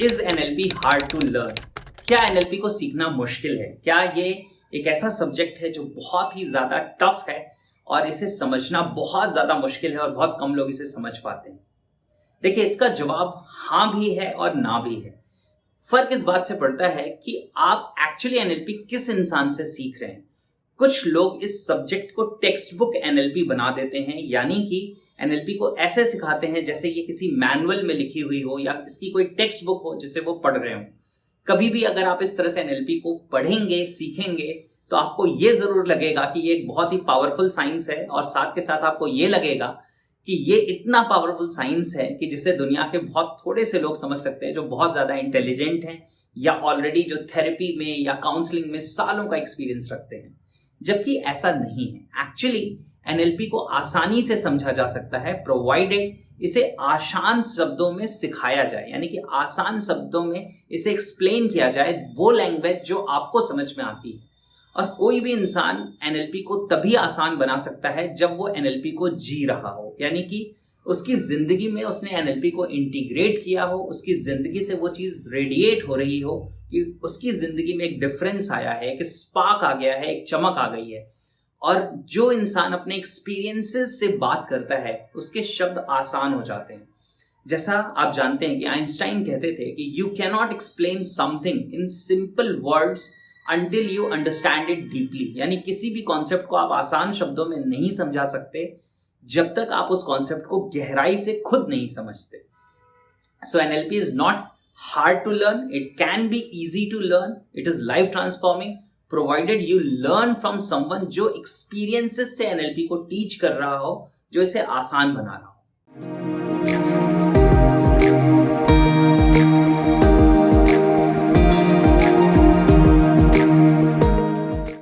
Is NLP hard to learn? क्या NLP को सीखना मुश्किल है? क्या ये एक ऐसा सब्जेक्ट है जो बहुत ही ज्यादा टफ है और इसे समझना बहुत ज्यादा मुश्किल है और बहुत कम लोग इसे समझ पाते हैं? देखिए, इसका जवाब हाँ भी है और ना भी है। फर्क इस बात से पड़ता है कि आप एक्चुअली एनएलपी किस इंसान से सीख रहे हैं। कुछ लोग इस सब्जेक्ट को टेक्स्ट बुक एनएलपी बना देते हैं, यानी कि एनएलपी को ऐसे सिखाते हैं जैसे ये किसी मैनुअल में लिखी हुई हो या इसकी कोई टेक्स्ट बुक हो जिसे वो पढ़ रहे हो। कभी भी अगर आप इस तरह से एनएलपी को पढ़ेंगे, सीखेंगे, तो आपको ये जरूर लगेगा कि ये एक बहुत ही पावरफुल साइंस है और साथ के साथ आपको ये लगेगा कि ये इतना पावरफुल साइंस है कि जिसे दुनिया के बहुत थोड़े से लोग समझ सकते हैं, जो बहुत ज्यादा इंटेलिजेंट हैं या ऑलरेडी जो थेरेपी में या काउंसलिंग में सालों का एक्सपीरियंस रखते हैं। जबकि ऐसा नहीं है। एक्चुअली एनएलपी को आसानी से समझा जा सकता है, प्रोवाइडेड इसे आसान शब्दों में सिखाया जाए, यानी कि आसान शब्दों में इसे एक्सप्लेन किया जाए, वो लैंग्वेज जो आपको समझ में आती है। और कोई भी इंसान एनएलपी को तभी आसान बना सकता है जब वो एनएलपी को जी रहा हो, यानी कि उसकी जिंदगी में उसने एनएलपी को इंटीग्रेट किया हो, उसकी जिंदगी से वो चीज रेडिएट हो रही हो कि उसकी जिंदगी में एक डिफरेंस आया है, एक स्पार्क आ गया है, एक चमक आ गई है। और जो इंसान अपने एक्सपीरियंसेस से बात करता है उसके शब्द आसान हो जाते हैं। जैसा आप जानते हैं कि आइंस्टाइन कहते थे कि you cannot explain something in simple words until you understand it deeply, यानी किसी भी कॉन्सेप्ट को आप आसान शब्दों में नहीं समझा सकते जब तक आप उस कॉन्सेप्ट को गहराई से खुद नहीं समझते। So NLP is not hard to learn, it can be easy to learn, it is life transforming provided you learn from someone जो experiences से NLP को teach कर रहा हो, जो इसे आसान बना रहा हो।